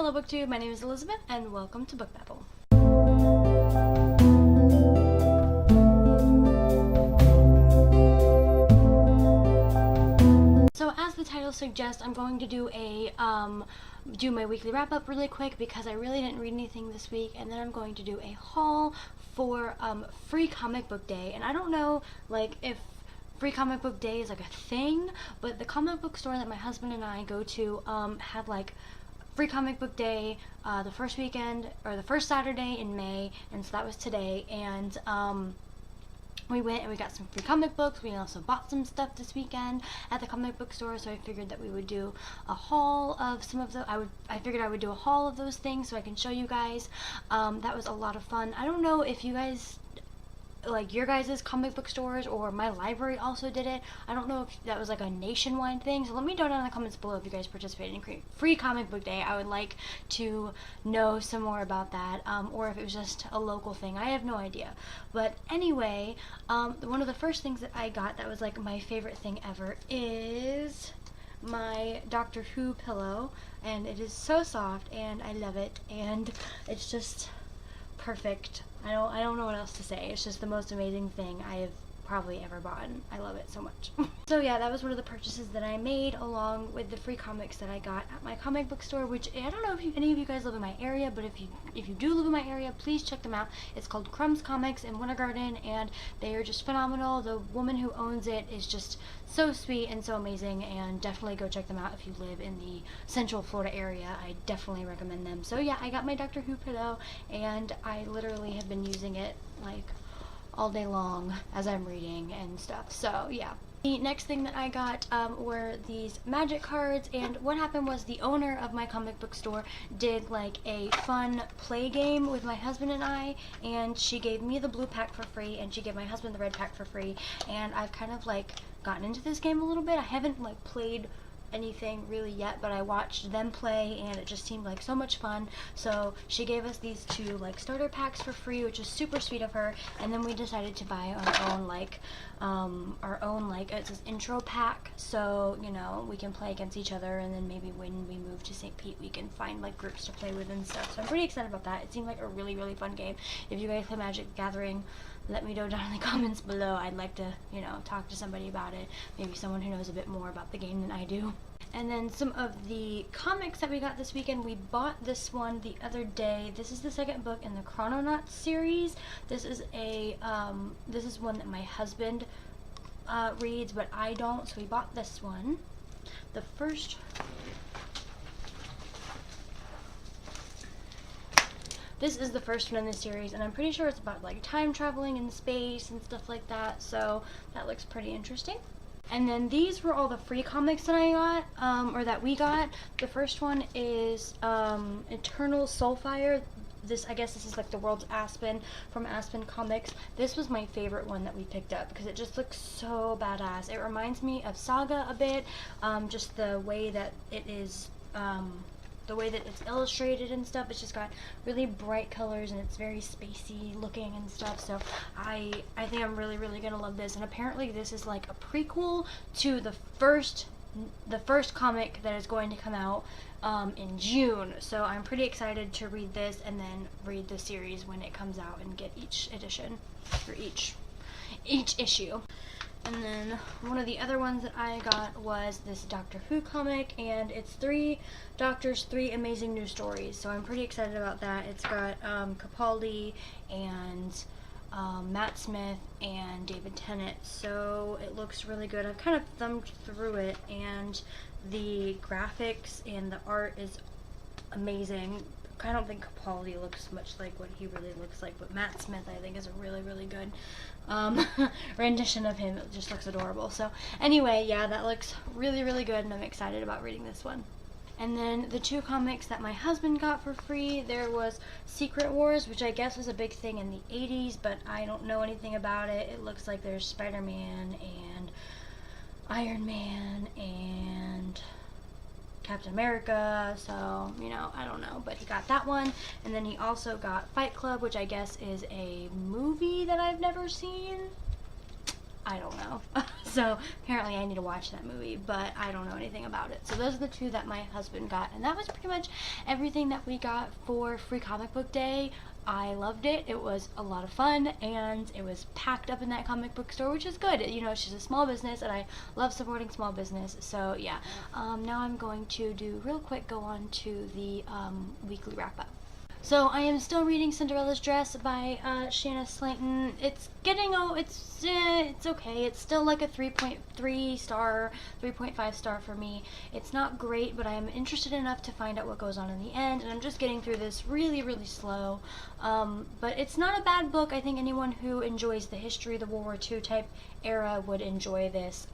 Hello BookTube, my name is Elizabeth and welcome to Book Babble. So as the title suggests, I'm going to do my weekly wrap up really quick because I really didn't read anything this week, and then I'm going to do a haul for Free Comic Book Day. And I don't know if Free Comic Book Day is like a thing, but the comic book store that my husband and I go to had Free Comic Book Day the first weekend, or the first Saturday in May, and so that was today. And we went and we got some free comic books. We also bought some stuff this weekend at the comic book store, so I figured that we would do a haul of some of the I figured I would do a haul of those things so I can show you guys. That was a lot of fun. I don't know if you guys, your guys' comic book stores or my library also did it. I don't know if that was like a nationwide thing, so let me know down in the comments below if you guys participated in Free Comic Book Day. I would like to know some more about that, or if it was just a local thing. I have no idea. But anyway, one of the first things that I got that was like my favorite thing ever is my Doctor Who pillow, and it is so soft and I love it, and it's just perfect. I don't know what else to say. It's just the most amazing thing I have probably ever bought. I love it so much. So yeah, that was one of the purchases that I made, along with the free comics that I got at my comic book store, which I don't know if any of you guys live in my area, but if you do live in my area, please check them out. It's called Crumbs Comics in Winter Garden, and they are just phenomenal. The woman who owns it is just so sweet and so amazing, and definitely go check them out if you live in the Central Florida area. I definitely recommend them. So yeah, I got my Doctor Who pillow, and I literally have been using it all day long as I'm reading and stuff. So yeah. The next thing that I got were these magic cards, and what happened was the owner of my comic book store did a fun play game with my husband and I, and she gave me the blue pack for free and she gave my husband the red pack for free, and I've kind of gotten into this game a little bit. I haven't played anything really yet, but I watched them play and it just seemed like so much fun. So she gave us these two starter packs for free, which is super sweet of her, and then we decided to buy our own it's this intro pack, so we can play against each other, and then maybe when we move to St. Pete we can find groups to play with and stuff. So I'm pretty excited about that. It seemed like a really fun game. If you guys play Magic the Gathering, let me know down in the comments below. I'd like to talk to somebody about it, maybe someone who knows a bit more about the game than I do. And then some of the comics that we got this weekend, we bought this one the other day. This is the second book in the Chrono Not series. This is one that my husband reads, but I don't, so we bought this one. This is the first one in the series, and I'm pretty sure it's about time traveling in space and stuff like that, so that looks pretty interesting. And then these were all the free comics that I got, or that we got. The first one is Eternal Soulfire. I guess this is the World's Aspen from Aspen Comics. This was my favorite one that we picked up because it just looks so badass. It reminds me of Saga a bit, just the way that it is, the way that it's illustrated and stuff. It's just got really bright colors and it's very spacey looking and stuff, so I think I'm really gonna love this. And apparently this is a prequel to the first comic that is going to come out in June, so I'm pretty excited to read this and then read the series when it comes out and get each edition, or each issue. And then one of the other ones that I got was this Doctor Who comic, and it's 3 Doctors, 3 Amazing New Stories, so I'm pretty excited about that. It's got Capaldi and Matt Smith and David Tennant, so it looks really good. I've kind of thumbed through it, and the graphics and the art is amazing. I don't think Capaldi looks much like what he really looks like, but Matt Smith I think is a really good rendition of him. It just looks adorable. So anyway, yeah, that looks really good, and I'm excited about reading this one. And then the 2 comics that my husband got for free, there was Secret Wars, which I guess was a big thing in the 80s, but I don't know anything about it. It looks like there's Spider-Man and Iron Man and Captain America, so I don't know, but he got that one. And then he also got Fight Club, which I guess is a movie that I've never seen. I don't know. So apparently I need to watch that movie, but I don't know anything about it. So those are the two that my husband got, and that was pretty much everything that we got for Free Comic Book Day. I loved it. It was a lot of fun, and it was packed up in that comic book store, which is good. You know, she's a small business, and I love supporting small business. So yeah, now I'm going to do real quick, go on to the weekly wrap up. So I am still reading Cinderella's Dress by Shanna Slayton. It's getting, it's okay. It's still like a 3.3 star, 3.5 star for me. It's not great, but I am interested enough to find out what goes on in the end, and I'm just getting through this really, really slow. But it's not a bad book. I think anyone who enjoys the history, the World War II type era would enjoy this.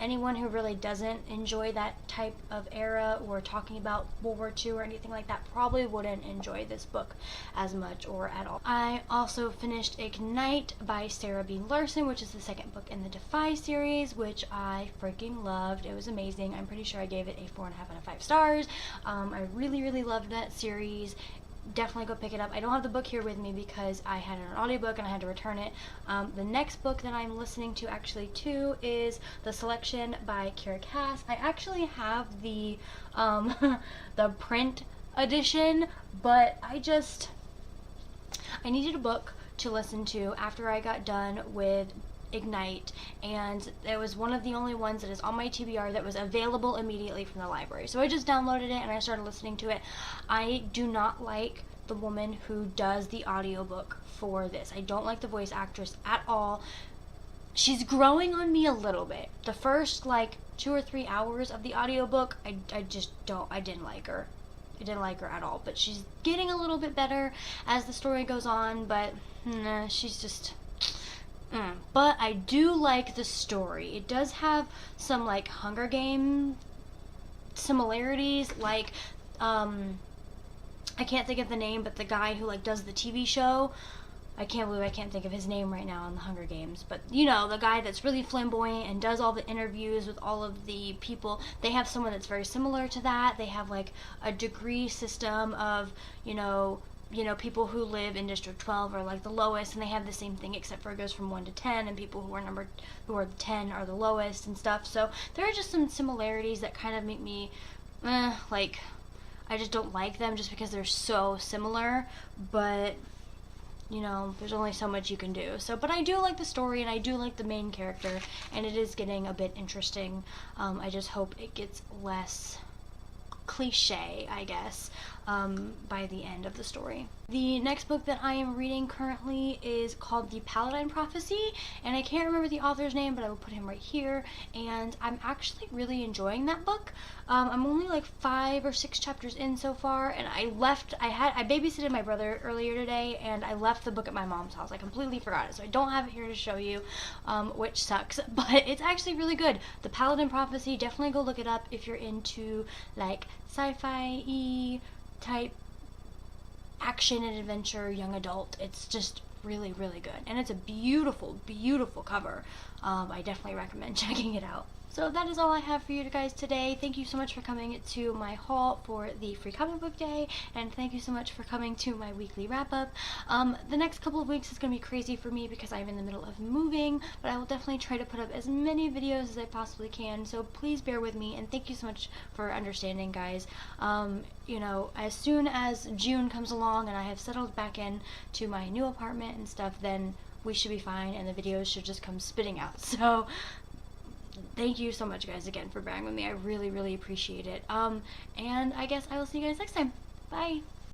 Anyone who really doesn't enjoy that type of era or talking about World War II or anything like that probably wouldn't enjoy this book as much or at all. I also finished Ignite by Sarah B. Larson, which is the second book in the Defy series, which I freaking loved. It was amazing. I'm pretty sure I gave it a 4.5 out of 5 stars. I really, really loved that series. Definitely go pick it up. I don't have the book here with me because I had an audiobook and I had to return it. The next book that I'm listening to actually too is The Selection by Kira Cass. I actually have the the print edition, but I needed a book to listen to after I got done with Ignite, and it was one of the only ones that is on my TBR that was available immediately from the library. So I just downloaded it and I started listening to it. I do not like the woman who does the audiobook for this. I don't like the voice actress at all. She's growing on me a little bit. The first like 2 or 3 hours of the audiobook, I didn't like her. I didn't like her at all, but she's getting a little bit better as the story goes on, but she's just but I do like the story. It does have some like Hunger Game similarities, like I can't think of the name, but the guy who like does the TV show, I can't believe I can't think of his name right now on the Hunger Games, but you know, the guy that's really flamboyant and does all the interviews with all of the people. They have someone that's very similar to that. They have like a degree system of, you know, people who live in District 12 are like the lowest, and they have the same thing except for it goes from 1 to 10, and people who are 10 are the lowest and stuff. So there are just some similarities that kind of make me, like, I just don't like them just because they're so similar, but you know, there's only so much you can do. So, but I do like the story, and I do like the main character, and it is getting a bit interesting. I just hope it gets less cliche, I guess, by the end of the story. The next book that I am reading currently is called The Paladin Prophecy, and I can't remember the author's name, but I will put him right here, and I'm actually really enjoying that book. I'm only like 5 or 6 chapters in so far, and I babysitted my brother earlier today, and I left the book at my mom's house. I completely forgot it, so I don't have it here to show you, which sucks, but it's actually really good. The Paladin Prophecy, definitely go look it up if you're into like sci-fi-y type action and adventure young adult. It's just really, really good, and it's a beautiful, beautiful cover. I definitely recommend checking it out. So that is all I have for you guys today. Thank you so much for coming to my haul for the Free Comic Book Day, and thank you so much for coming to my weekly wrap-up. The next couple of weeks is going to be crazy for me because I'm in the middle of moving, but I will definitely try to put up as many videos as I possibly can, so please bear with me, and thank you so much for understanding, guys. You know, as soon as June comes along and I have settled back in to my new apartment and stuff, then we should be fine, and the videos should just come spitting out. So thank you so much, guys, again for bearing with me. I really, really appreciate it. And I guess I will see you guys next time. Bye!